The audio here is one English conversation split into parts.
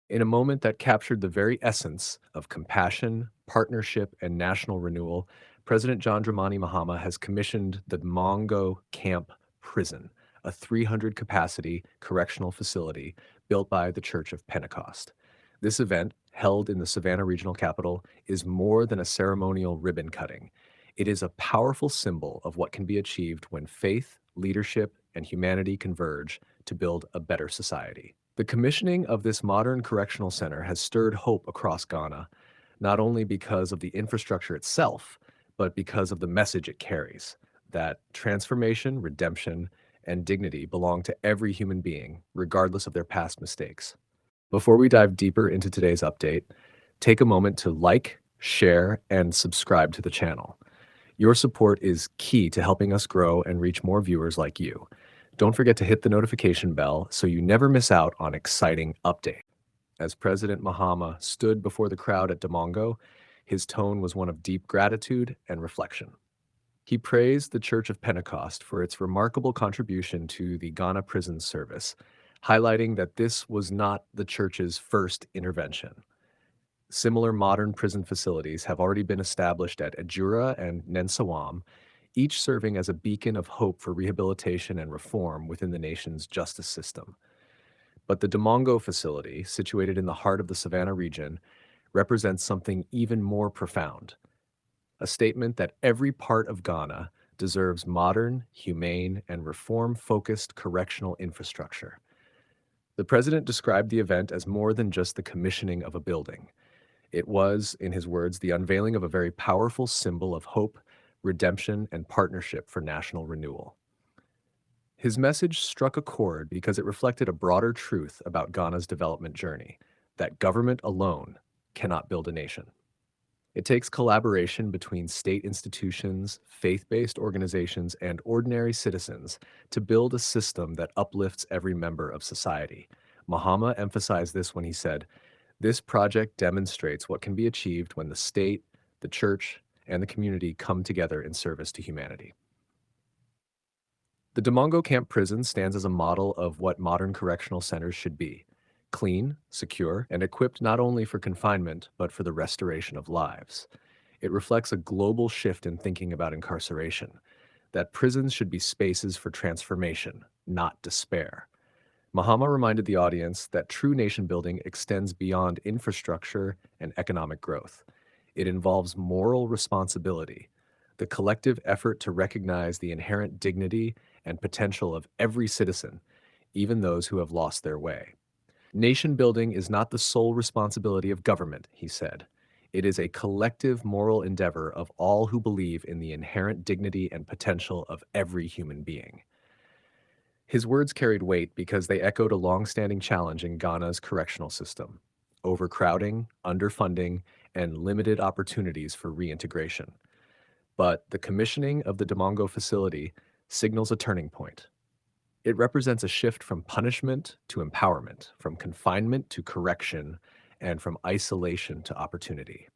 In a moment that captured the very essence of compassion, partnership, and national renewal, President John Dramani Mahama has commissioned the Damango Camp Prison, a 300 capacity correctional facility built by the Church of Pentecost. This event, held in the Savannah regional capital, is more than a ceremonial ribbon cutting. It is a powerful symbol of what can be achieved when faith, leadership, and humanity converge to build a better society. The commissioning of this modern correctional center has stirred hope across Ghana, not only because of the infrastructure itself, but because of the message it carries that transformation, redemption, and dignity belong to every human being, regardless of their past mistakes. Before we dive deeper into today's update, take a moment to like, share, and subscribe to the channel. Your support is key to helping us grow and reach more viewers like you. Don't forget to hit the notification bell so you never miss out on exciting updates. As President Mahama stood before the crowd at Damango, his tone was one of deep gratitude and reflection. He praised the Church of Pentecost for its remarkable contribution to the Ghana prison service, highlighting that this was not the church's first intervention. Similar modern prison facilities have already been established at Ajura and Nensawam, each serving as a beacon of hope for rehabilitation and reform within the nation's justice system. But the Damango facility, situated in the heart of the Savannah region, represents something even more profound, a statement that every part of Ghana deserves modern, humane, and reform-focused correctional infrastructure. The president described the event as more than just the commissioning of a building. It was, in his words, the unveiling of a very powerful symbol of hope, redemption, and partnership for national renewal. His message struck a chord because it reflected a broader truth about Ghana's development journey, that government alone cannot build a nation. It takes collaboration between state institutions, faith-based organizations, and ordinary citizens to build a system that uplifts every member of society. Mahama emphasized this when he said, "This project demonstrates what can be achieved when the state, the church, and the community come together in service to humanity." The Damango Camp Prison stands as a model of what modern correctional centers should be: clean, secure, and equipped not only for confinement, but for the restoration of lives. It reflects a global shift in thinking about incarceration, that prisons should be spaces for transformation, not despair. Mahama reminded the audience that true nation building extends beyond infrastructure and economic growth. It involves moral responsibility, the collective effort to recognize the inherent dignity and potential of every citizen, even those who have lost their way. Nation building is not the sole responsibility of government, he said. It is a collective moral endeavor of all who believe in the inherent dignity and potential of every human being. His words carried weight because they echoed a long-standing challenge in Ghana's correctional system: overcrowding, underfunding, and limited opportunities for reintegration. But the commissioning of the Damango facility signals a turning point. It represents a shift from punishment to empowerment, from confinement to correction, and from isolation to opportunity.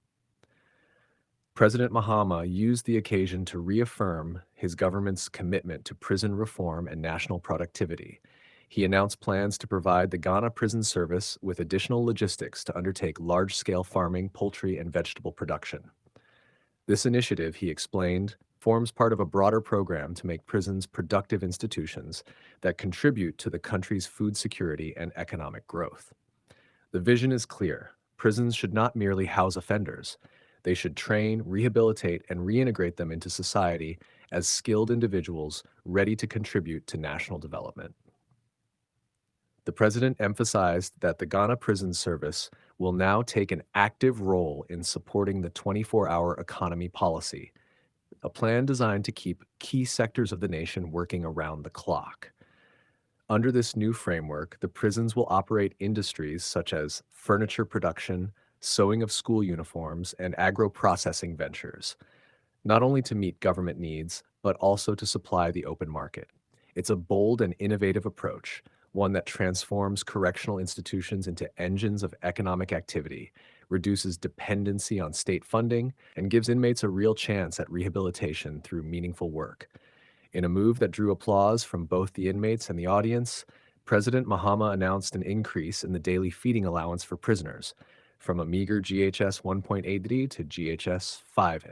President Mahama used the occasion to reaffirm his government's commitment to prison reform and national productivity. He announced plans to provide the Ghana Prison Service with additional logistics to undertake large-scale farming, poultry, and vegetable production. This initiative, he explained, forms part of a broader program to make prisons productive institutions that contribute to the country's food security and economic growth. The vision is clear. Prisons should not merely house offenders. They should train, rehabilitate, and reintegrate them into society as skilled individuals ready to contribute to national development. The president emphasized that the Ghana Prison Service will now take an active role in supporting the 24-hour economy policy, a plan designed to keep key sectors of the nation working around the clock. Under this new framework, the prisons will operate industries such as furniture production, sewing of school uniforms, and agro-processing ventures, not only to meet government needs, but also to supply the open market. It's a bold and innovative approach, one that transforms correctional institutions into engines of economic activity, reduces dependency on state funding, and gives inmates a real chance at rehabilitation through meaningful work. In a move that drew applause from both the inmates and the audience, President Mahama announced an increase in the daily feeding allowance for prisoners from a meager GHS 1.83 to GHS 5.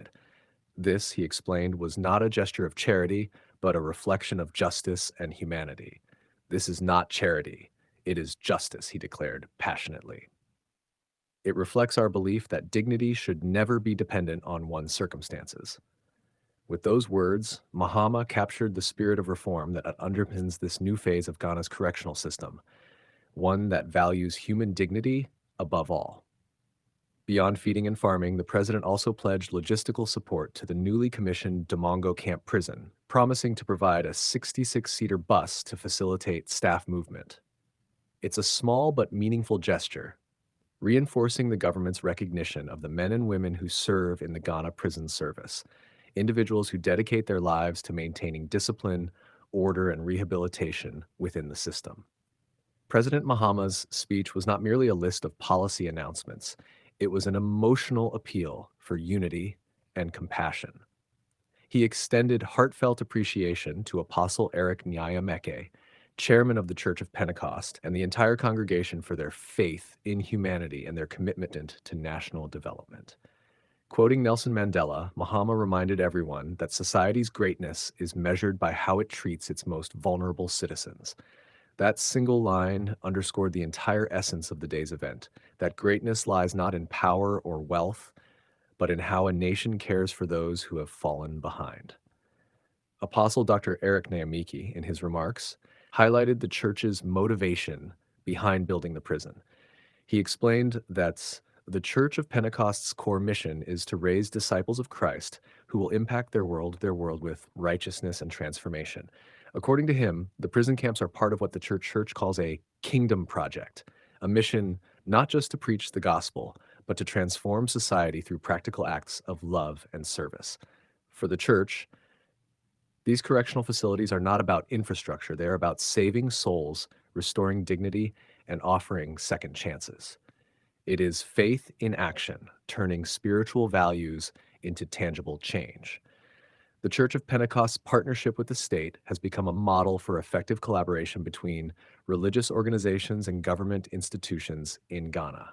This, he explained, was not a gesture of charity, but a reflection of justice and humanity. This is not charity. It is justice, he declared passionately. It reflects our belief that dignity should never be dependent on one's circumstances. With those words, Mahama captured the spirit of reform that underpins this new phase of Ghana's correctional system, one that values human dignity above all. Beyond feeding and farming, the president also pledged logistical support to the newly commissioned Damango Camp Prison, promising to provide a 66-seater bus to facilitate staff movement. It's a small but meaningful gesture, reinforcing the government's recognition of the men and women who serve in the Ghana prison service, individuals who dedicate their lives to maintaining discipline, order, and rehabilitation within the system. President Mahama's speech was not merely a list of policy announcements. It was an emotional appeal for unity and compassion. He extended heartfelt appreciation to Apostle Eric Nyayameke, chairman of the Church of Pentecost, and the entire congregation for their faith in humanity and their commitment to national development. Quoting Nelson Mandela, Mahama reminded everyone that society's greatness is measured by how it treats its most vulnerable citizens. That single line underscored the entire essence of the day's event, that greatness lies not in power or wealth, but in how a nation cares for those who have fallen behind. Apostle Dr. Eric Nyayameke, in his remarks, highlighted the church's motivation behind building the prison. He explained that the Church of Pentecost's core mission is to raise disciples of Christ who will impact their world with righteousness and transformation. According to him, the prison camps are part of what the church calls a kingdom project, a mission not just to preach the gospel, but to transform society through practical acts of love and service. For the church, these correctional facilities are not about infrastructure. They are about saving souls, restoring dignity, and offering second chances. It is faith in action, turning spiritual values into tangible change. The Church of Pentecost's partnership with the state has become a model for effective collaboration between religious organizations and government institutions in Ghana.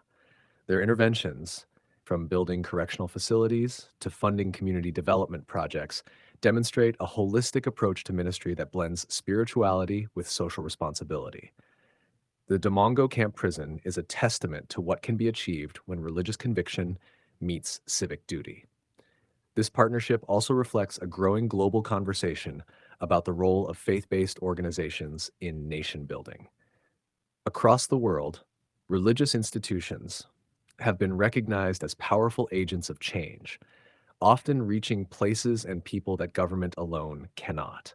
Their interventions, from building correctional facilities to funding community development projects, demonstrate a holistic approach to ministry that blends spirituality with social responsibility. The Damango Camp Prison is a testament to what can be achieved when religious conviction meets civic duty. This partnership also reflects a growing global conversation about the role of faith-based organizations in nation building. Across the world, religious institutions have been recognized as powerful agents of change, often reaching places and people that government alone cannot.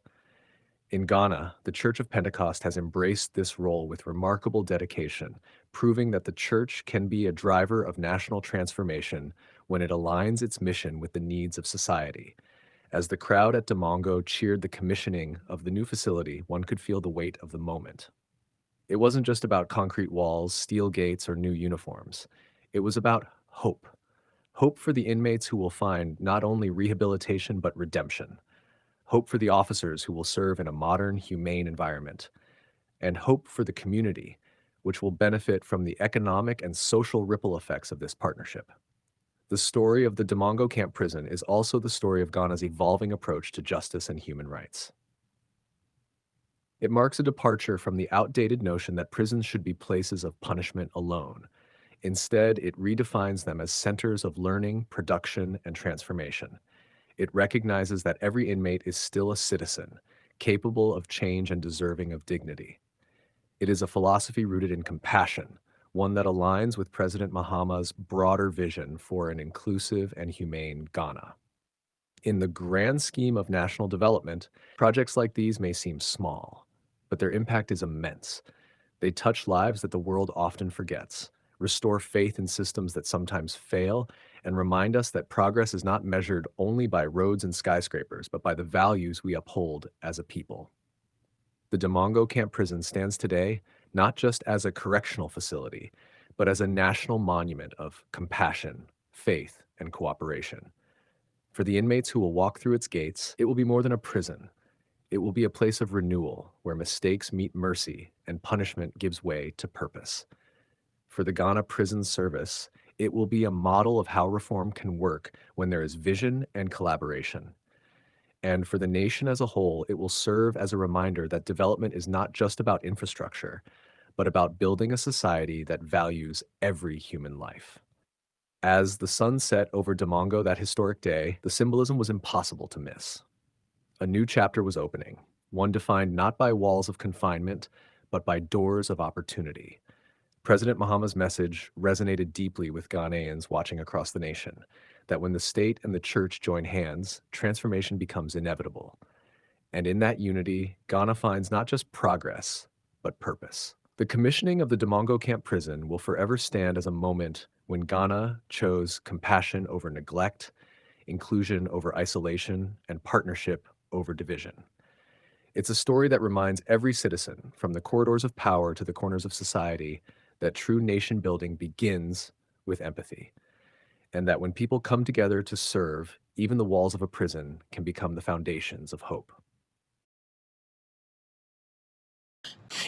In Ghana, the Church of Pentecost has embraced this role with remarkable dedication, proving that the church can be a driver of national transformation when it aligns its mission with the needs of society. As the crowd at Damango cheered the commissioning of the new facility, one could feel the weight of the moment. It wasn't just about concrete walls, steel gates, or new uniforms. It was about hope. Hope for the inmates who will find not only rehabilitation but redemption. Hope for the officers who will serve in a modern, humane environment, and hope for the community, which will benefit from the economic and social ripple effects of this partnership. The story of the Damango Camp Prison is also the story of Ghana's evolving approach to justice and human rights. It marks a departure from the outdated notion that prisons should be places of punishment alone. Instead, it redefines them as centers of learning, production, and transformation. It recognizes that every inmate is still a citizen, capable of change and deserving of dignity. It is a philosophy rooted in compassion, one that aligns with President Mahama's broader vision for an inclusive and humane Ghana. In the grand scheme of national development, projects like these may seem small, but their impact is immense. They touch lives that the world often forgets, restore faith in systems that sometimes fail, and remind us that progress is not measured only by roads and skyscrapers, but by the values we uphold as a people. The Damango Camp Prison stands today not just as a correctional facility, but as a national monument of compassion, faith, and cooperation. For the inmates who will walk through its gates, it will be more than a prison. It will be a place of renewal where mistakes meet mercy and punishment gives way to purpose. For the Ghana Prison Service, it will be a model of how reform can work when there is vision and collaboration. And for the nation as a whole, it will serve as a reminder that development is not just about infrastructure, but about building a society that values every human life. As the sun set over Damango that historic day, the symbolism was impossible to miss. A new chapter was opening, one defined not by walls of confinement, but by doors of opportunity. President Mahama's message resonated deeply with Ghanaians watching across the nation, that when the state and the church join hands, transformation becomes inevitable. And in that unity, Ghana finds not just progress, but purpose. The commissioning of the Damango Camp Prison will forever stand as a moment when Ghana chose compassion over neglect, inclusion over isolation, and partnership over division. It's a story that reminds every citizen, from the corridors of power to the corners of society, that true nation building begins with empathy, and that when people come together to serve, even the walls of a prison can become the foundations of hope.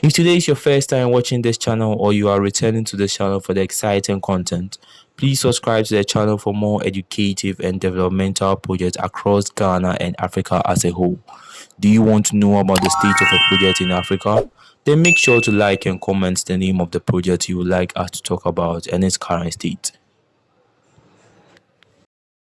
If today is your first time watching this channel or you are returning to this channel for the exciting content, please subscribe to the channel for more educative and developmental projects across Ghana and Africa as a whole. Do you want to know about the state of a project in Africa? Then make sure to like and comment the name of the project you would like us to talk about and its current state.